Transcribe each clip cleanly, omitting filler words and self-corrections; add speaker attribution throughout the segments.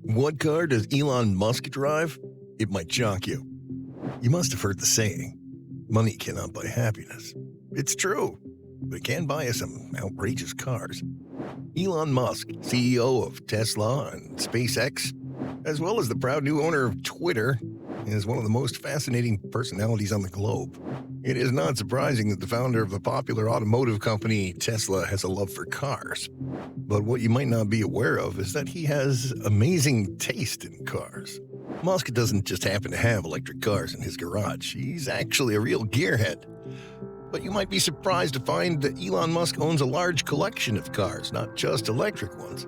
Speaker 1: What car does Elon Musk drive? It might shock you. You must have heard the saying, money cannot buy happiness. It's true, but it can buy us some outrageous cars. Elon Musk, CEO of Tesla and SpaceX, as well as the proud new owner of Twitter, is one of the most fascinating personalities on the globe. It is not surprising that the founder of the popular automotive company Tesla has a love for cars. But what you might not be aware of is that he has amazing taste in cars. Musk doesn't just happen to have electric cars in his garage. He's actually a real gearhead. But you might be surprised to find that Elon Musk owns a large collection of cars, not just electric ones.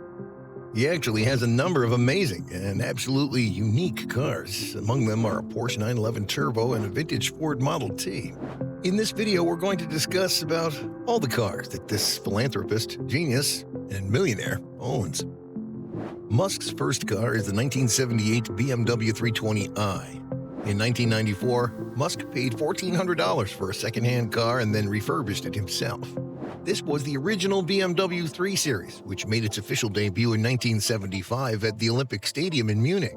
Speaker 1: He actually has a number of amazing and absolutely unique cars. Among them are a Porsche 911 Turbo and a vintage Ford Model T. In this video, we're going to discuss about all the cars that this philanthropist, genius, and millionaire owns. Musk's first car is the 1978 BMW 320i. In 1994, Musk paid $1,400 for a second-hand car and then refurbished it himself. This was the original BMW 3 Series, which made its official debut in 1975 at the Olympic Stadium in Munich.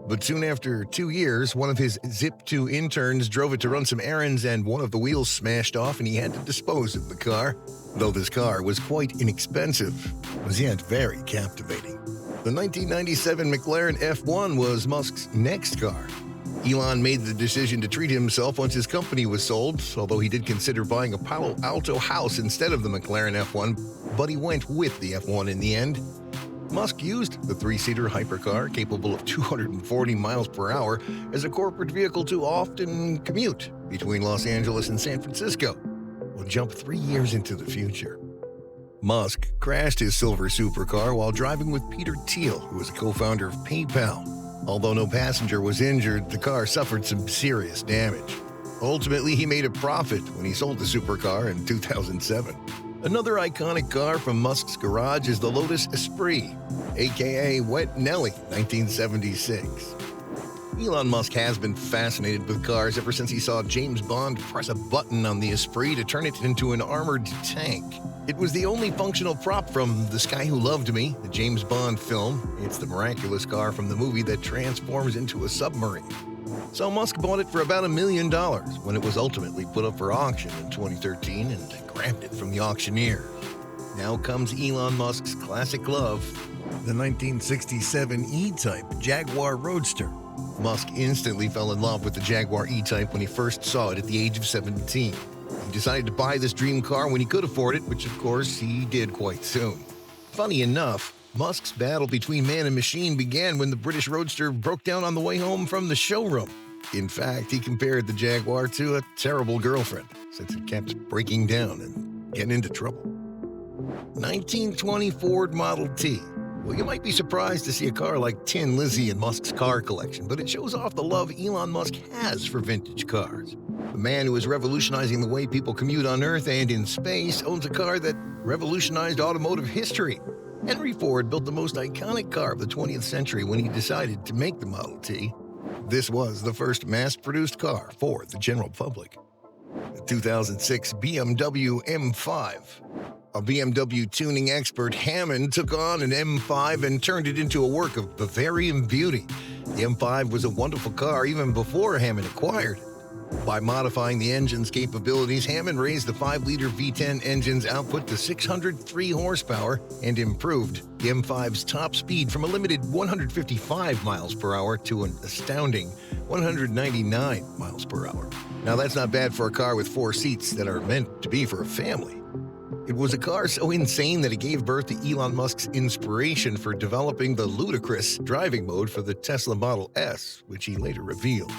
Speaker 1: But soon after 2 years, one of his Zip2 interns drove it to run some errands and one of the wheels smashed off and he had to dispose of the car. Though this car was quite inexpensive, it was yet very captivating. The 1997 McLaren F1 was Musk's next car. Elon made the decision to treat himself once his company was sold, although he did consider buying a Palo Alto house instead of the McLaren F1, but he went with the F1 in the end. Musk used the three-seater hypercar capable of 240 miles per hour as a corporate vehicle to often commute between Los Angeles and San Francisco. We'll jump 3 years into the future. Musk crashed his silver supercar while driving with Peter Thiel, who was a co-founder of PayPal. Although no passenger was injured, the car suffered some serious damage. Ultimately, he made a profit when he sold the supercar in 2007. Another iconic car from Musk's garage is the Lotus Esprit, aka Wet Nelly, 1976. Elon Musk has been fascinated with cars ever since he saw James Bond press a button on the Esprit to turn it into an armored tank. It was the only functional prop from The Guy Who Loved Me, the James Bond film. It's the miraculous car from the movie that transforms into a submarine. So Musk bought it for about $1 million when it was ultimately put up for auction in 2013 and grabbed it from the auctioneer. Now comes Elon Musk's classic love, the 1967 E-Type Jaguar Roadster. Musk instantly fell in love with the Jaguar E-Type when he first saw it at the age of 17. He decided to buy this dream car when he could afford it, which of course he did quite soon. Funny enough, Musk's battle between man and machine began when the British Roadster broke down on the way home from the showroom. In fact, he compared the Jaguar to a terrible girlfriend, since it kept breaking down and getting into trouble. 1920 Ford Model T. Well, you might be surprised to see a car like Tin Lizzy in Musk's car collection, but it shows off the love Elon Musk has for vintage cars. The man who is revolutionizing the way people commute on Earth and in space owns a car that revolutionized automotive history. Henry Ford built the most iconic car of the 20th century when he decided to make the Model T. This was the first mass-produced car for the general public. The 2006 BMW M5. A BMW tuning expert, Hammond, took on an M5 and turned it into a work of Bavarian beauty. The M5 was a wonderful car even before Hammond acquired it. By modifying the engine's capabilities, Hammond raised the 5-liter V10 engine's output to 603 horsepower and improved the M5's top speed from a limited 155 miles per hour to an astounding 199 miles per hour. Now that's not bad for a car with 4 seats that are meant to be for a family. It was a car so insane that it gave birth to Elon Musk's inspiration for developing the ludicrous driving mode for the Tesla Model S, which he later revealed.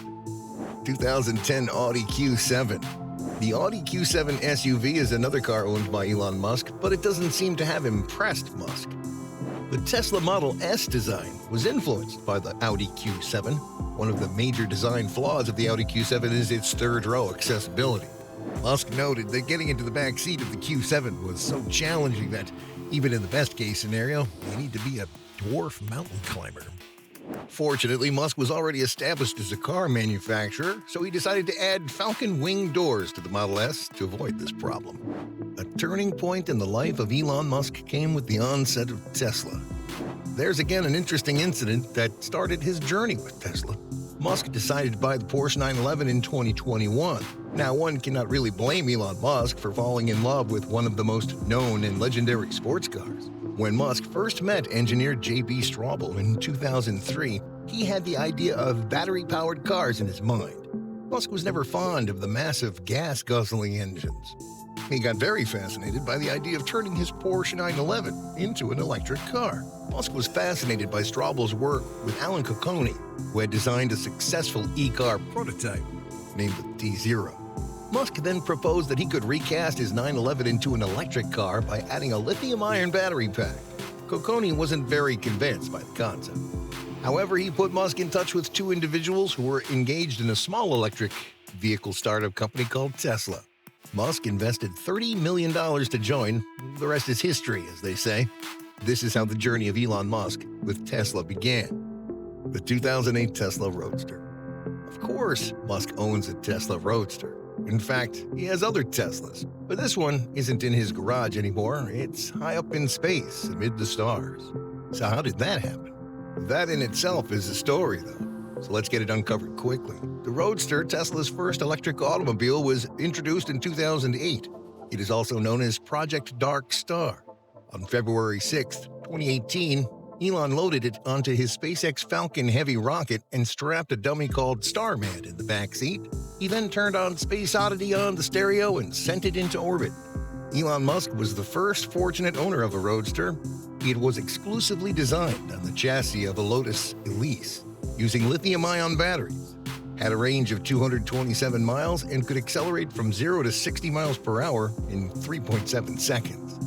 Speaker 1: 2010 Audi Q7. The Audi Q7 SUV is another car owned by Elon Musk, but it doesn't seem to have impressed Musk. The Tesla Model S design was influenced by the Audi Q7. One of the major design flaws of the Audi Q7 is its third-row accessibility. Musk noted that getting into the back seat of the Q7 was so challenging that, even in the best-case scenario, you need to be a dwarf mountain climber. Fortunately, Musk was already established as a car manufacturer, so he decided to add Falcon wing doors to the Model S to avoid this problem. A turning point in the life of Elon Musk came with the onset of Tesla. there's again an interesting incident that started his journey with Tesla. Musk decided to buy the Porsche 911 in 2021. Now, one cannot really blame Elon Musk for falling in love with one of the most known and legendary sports cars. When Musk first met engineer J.B. Straubel in 2003, he had the idea of battery-powered cars in his mind. Musk was never fond of the massive gas-guzzling engines. He got very fascinated by the idea of turning his Porsche 911 into an electric car. Musk was fascinated by Straubel's work with Alan Cocconi, who had designed a successful e-car prototype named the T0. Musk then proposed that he could recast his 911 into an electric car by adding a lithium-ion battery pack. Cocconi wasn't very convinced by the concept. However, he put Musk in touch with two individuals who were engaged in a small electric vehicle startup company called Tesla. Musk invested $30 million to join. The rest is history, as they say. This is how the journey of Elon Musk with Tesla began. The 2008 Tesla Roadster. Of course, Musk owns a Tesla Roadster. In fact, he has other Teslas, but this one isn't in his garage anymore. It's high up in space, amid the stars. So how did that happen? That in itself is a story, though. So let's get it uncovered quickly. The Roadster, Tesla's first electric automobile, was introduced in 2008. It is also known as Project Dark Star. On February 6, 2018, Elon loaded it onto his SpaceX Falcon Heavy rocket and strapped a dummy called Starman in the back seat. He then turned on Space Oddity on the stereo and sent it into orbit. Elon Musk was the first fortunate owner of a Roadster. It was exclusively designed on the chassis of a Lotus Elise, using lithium-ion batteries, had a range of 227 miles, and could accelerate from 0 to 60 miles per hour in 3.7 seconds.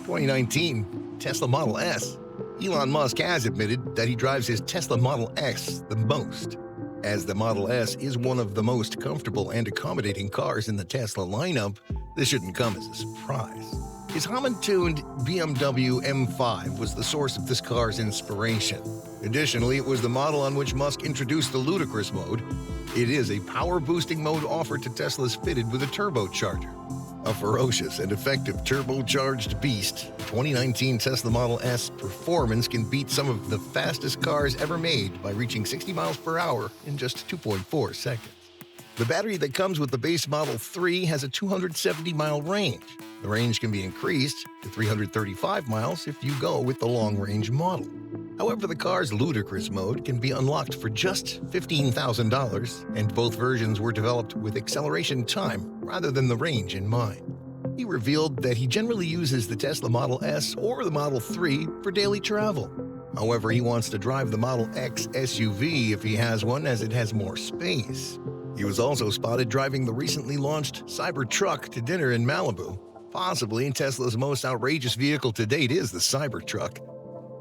Speaker 1: 2019, Tesla Model S. Elon Musk has admitted that he drives his Tesla Model S the most, as the Model S is one of the most comfortable and accommodating cars in the Tesla lineup. This shouldn't come as a surprise. His Hammond-tuned BMW M5 was the source of this car's inspiration. Additionally, it was the model on which Musk introduced the ludicrous mode. It is a power-boosting mode offered to Teslas fitted with a turbocharger. A ferocious and effective turbocharged beast, the 2019 Tesla Model S performance can beat some of the fastest cars ever made by reaching 60 miles per hour in just 2.4 seconds. The battery that comes with the base Model 3 has a 270-mile range. The range can be increased to 335 miles if you go with the long-range model. However, the car's ludicrous mode can be unlocked for just $15,000, and both versions were developed with acceleration time rather than the range in mind. He revealed that he generally uses the Tesla Model S or the Model 3 for daily travel. However, he wants to drive the Model X SUV if he has one, as it has more space. He was also spotted driving the recently launched Cybertruck to dinner in Malibu. Possibly Tesla's most outrageous vehicle to date is the Cybertruck.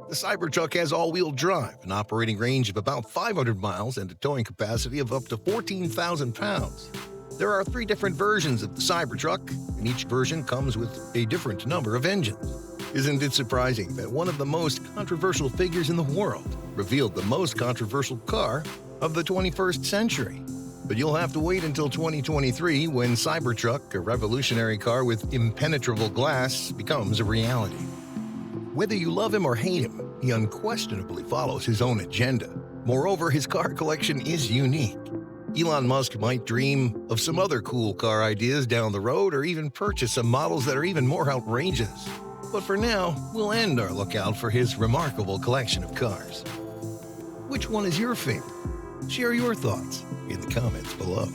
Speaker 1: The Cybertruck has all-wheel drive, an operating range of about 500 miles, and a towing capacity of up to 14,000 pounds. There are 3 different versions of the Cybertruck, and each version comes with a different number of engines. Isn't it surprising that one of the most controversial figures in the world revealed the most controversial car of the 21st century? But you'll have to wait until 2023 when Cybertruck, a revolutionary car with impenetrable glass, becomes a reality. Whether you love him or hate him, he unquestionably follows his own agenda. Moreover, his car collection is unique. Elon Musk might dream of some other cool car ideas down the road, or even purchase some models that are even more outrageous. But for now, we'll end our lookout for his remarkable collection of cars. Which one is your favorite? Share your thoughts in the comments below.